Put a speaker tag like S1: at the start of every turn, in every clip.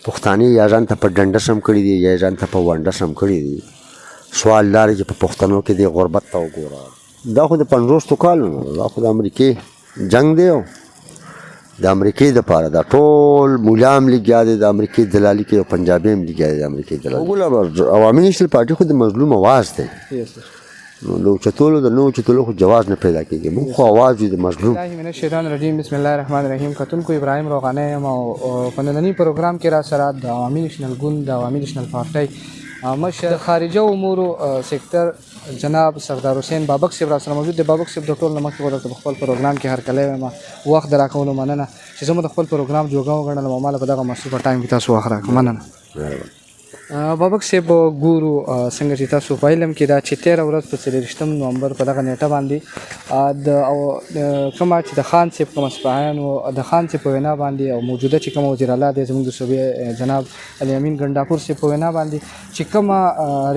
S1: پښتانه یا ځان ته په ډنډه سم کړي دي یا ځان ته په ونډه سم کړي دي. سوال دا دی چې په پښتنو کې د غربت ته وګوره. دا خو د 50 کالونو دا خو د امریکې جنگ دی. د امریکې دپاره دا ټول مولا هم لګیا دی د امریکې دلالي کوي او پنجابي هم لګیا دی د امریکې دلالي. عوامي نیشنل پارټي خو د مظلوم اواز دی. نو د اوچتولو د نه اوچتولو خو جواز نه پیدا کېږي. موږ خو اواز یو د مظلوم.
S2: من الشیطان الرجیم بسم الله الرحمن الرحیم. کتونکو ابراهیم روغانی یم او په ننني پروګرام کې را سره د عوامي نیشنل ګوند د عوامي نیشنل پارټۍ مشر د خارجه امورو سیکټر جناب سردار حسین بابک صاحب را سره موجود دی. بابک صاحب د ټول نه مخکې ورته په خپل پروګرام کې هرکلی وایم وخت د راکولو مننه چې زه مو د خپل پروګرام جوګه وګڼلم او ماله په دغه مصروفه ټایم کې تاسو وخت راکړه. مننه. بابک صاحب ګورو څنګه چې تاسو په علم کې دا چې 13 ورځ په 23 نومبر په دغه نیټه باندې کومه چې د خان صاحب کوم اصفهان او د خان صاحب په وینا باندې او موجوده چې کوم وزیر اعلی دی زموږ د صوبې جناب علي امین ګنډاپور صاحب په وینا باندې چې کومه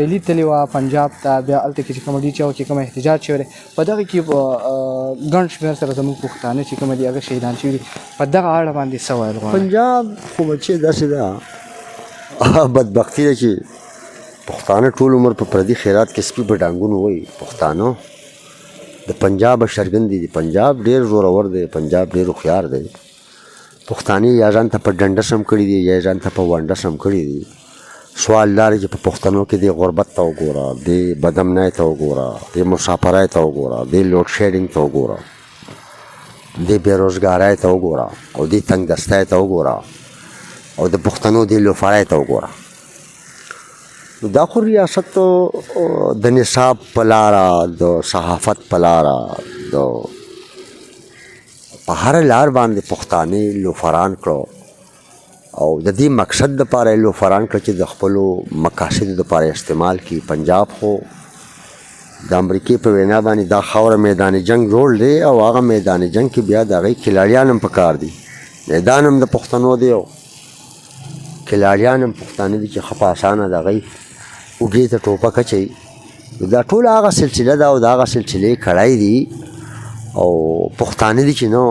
S2: ریلی تللی وه پنجاب ته بیا هلته کې چې کومه ډي چې او چې کومه احتجاج شوی دی په دغه کې ګڼ شمېر سره زموږ پښتانه چې کومه دي هغه شهیدان شوي دي. په دغه اړه باندې څه ویل غواړئ؟
S1: پنجاب خو بچې داسې ده بدبختي ده چې پښتانه ټول عمر په پردي خیرات کې سپي په ډانګونو وایي. پښتانه د پنجاب شرګن دي. پنجاب ډېر زورور دی. پنجاب ډېر هوښیار دی. پښتانه یا ځان ته په ډنډه سم کړي دي یا ځان ته په ونډه سم کړي دي. سوال دا دی چې په پښتنو کې د غربت ته وګوره، د بدامنۍ ته وګوره، د مسافرۍ ته وګوره، د لوډ شیډینګ ته وګوره، د بېروزګارۍ ته وګوره او د تنګ دستۍ ته وګوره او د پښتنو د لوفړۍ ته وګوره. نو دا خو ریاست د نصاب په لاره د صحافت په لاره د په هره لار باندې پښتانه لوفران کړو او د دې مقصد دپاره یې لوفران کړه چې د خپلو مقاصدو دپاره استعمال کړي. پنجاب خو د امریکې په وینا باندې دا خاوره میدان جنگ جوړ دی او هغه میدان جنگ کې بیا د هغې کلاړیان هم پکار دي. میدان هم د پښتنو دی او کلاړیان هم پښتانه دي چې ښه په اسانه د هغې اوږې ته ټوپک اچوي. دا ټول هغه سلسله ده او د هغه سلسلې کړی دي او پښتانه دي چې نو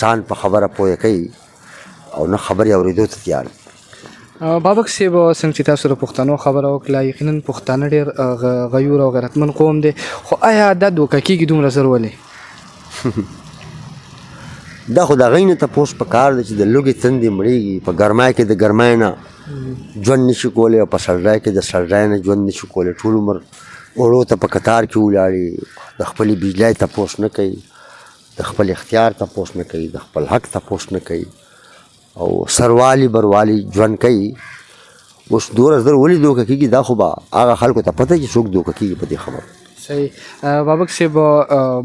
S1: ځان په خبره پوهه کوي او نه خبرې اورېدو ته تیار دي.
S2: بابک صاحب څنګه چې تاسو د پښتنو خبره وکړه یقینا پښتانه ډېر غیور او غیرتمن قوم دی خو آیا دا دوکه کېږي دومره زر ولې؟
S1: دا خو د هغوی نه تپوس پکار دی چې د لوږې تندې مړېږي. په ګرمای کې د ګرمای نه ژوند نشي کولی او په سړځای کې د سړځای نه ژوند نشي کولی. ټول عمر اوړو ته په کتار کې ولاړې د خپلې بجلۍ تپوس نه کوي، د خپل اختیار تپوس نه کوي، د خپل حق تپوس نه کوي او سروالي بروالی ژوند کوي. اوس دومره زر ولې دوکه کېږي دا خو به هغه خلکو ته پته چې څوک دوکه کېږي په دې خبره.
S2: صحیح. بابک صاحب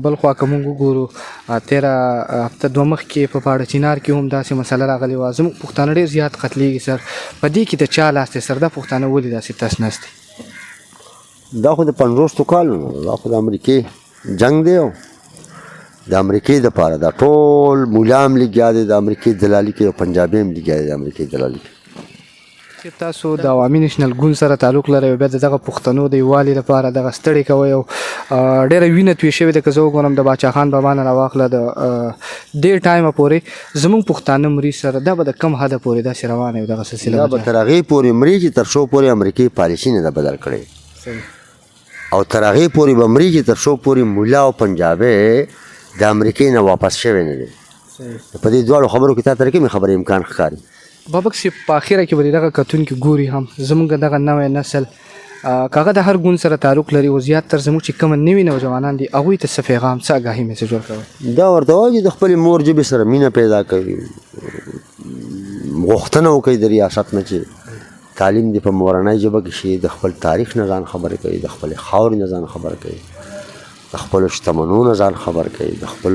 S2: بل خوا که موږ وګورو 13 هفته دوه مخکې په پاړه چینار کې هم داسې مسله راغلې وه. زموږ پښتانه ډېر زیات قتلېږي سر. په دې کې د چا لاس دی سر؟ دا پښتانه ولې داسې تس نس دي؟
S1: دا خو د 50 کالونو دا خو د امریکې جنگ دی او د امریکې دپاره دا ټول مولا هم لګیا دی د امریکې دلالي کوي او پنجابي هم لګیا دی د امریکې دلالي کوي.
S2: تاسو د عوامي نیشنل ګوند سره تعلق لرئ او بیا د دغه پښتنو د یووالي لپاره دغه ستړی کوئ او ډېره وینه توی شوې ده. که زه وګورم د باچا خان بابا نه راواخله د دې ټایمه پورې زموږ پښتانه مري سره دا به د کم حده پورې داسې روانه وي دغه سلسله؟
S1: دا به تر هغې پورې مري چې تر څو پورې امریکې پالیسي نه ده بدل کړې او تر هغې پورې به مري چې تر څو پورې مولا او پنجابی د امریکې نه واپس شوی نه دی. په دې دواړو خبرو کې تا ته کومې خبرې امکان ښکاري؟
S2: بابک صاحب په اخره کې به دغه کتونکي ګوري هم زموږ دغه نوی نسل که هغه د هر ګوند سره تعلق لري او زیاتتر زموږ چې کوم نوي نوجوانان دي هغوی ته څه پیغام څه آګاهي میسج ورکوئ؟
S1: دا ورته وایي چې د خپلې مور ژبې سره مینه پیدا کوي، غوښتنه وکړي د ریاست نه چې تعلیم دې په مورنۍ ژبه کې شي، د خپل تاریخ نه ځان خبرې کوي، د خپلې خاورې نه ځان خبر کوي، د خپلو شتمنو نه ځان خبر کوي، د خپل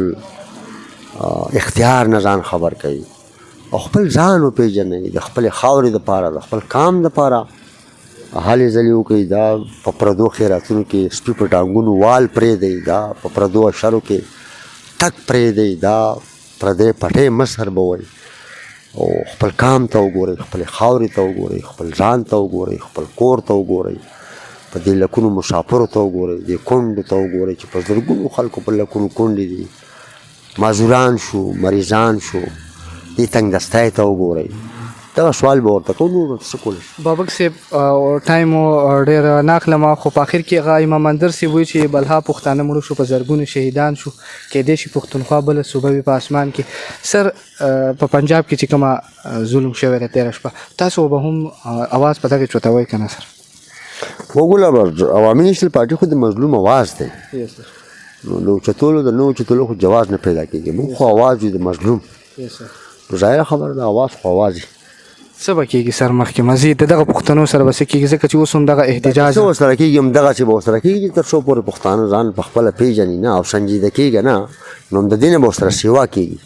S1: اختیار نه ځان خبر کوي او خپل ځان وپېژنئ. د خپلې خاورې دپاره د خپل قام دپاره هلې ځلې وکړئ. دا په پردو خیراتونو کې سپي په ټانګونو وال پرېږدئ، دا په پردو اشرو کې تک پرېږدئ، دا پردی پټۍ مه سربوئ او خپل قام ته وګورئ، خپلې خاورې ته وګورئ، خپل ځان ته وګورئ، خپل کور ته وګورئ، په دې لکونو مسافرو ته وګورئ، دې کونډو ته وګورئ چې په زرګونو خلکو په لکونو کونډې دي، معذوران شو، مریضان شو، دې تنګ دستی ته وګورئ دغه سوال به ورته کوم نور څه کولی شي.
S2: بابک صاحب ټایم ډېر ناکلمه خو په اخر کې هغه امام مندر صاحب وایي چې بلها پښتانه مړه شو، په زرګونو شهیدان شو، کېدای شي پښتونخوا بله صوبه وي په اسمان کې. سر په پنجاب کې چې کومه ظلم شوی دی تېره شپه، تاسو به هم اواز په دغه چوتوئ که نه سر؟
S1: وګوره عوامي نیشنل پارټي خو د مظلوم اواز دی، نو د اوچتولو د نه اوچتولو خو جواز نه پیدا کېږي. موږ خو اواز یو د مظلوم، نو ظاهره خبره ده اواز خو اواز وي.
S2: څه به کېږي سر مخکې مزید د دغه پښتنو سره به څه کېږي، ځکه چې اوس هم دغه احتجاج
S1: څه ورسره کېږي همدغه چې به ورسره کېږي تر څو پورې پښتانه ځان په خپله پېژني نه او سنجیده کېږي نه، نو هم د دې نه به ورسره سیوا کېږي.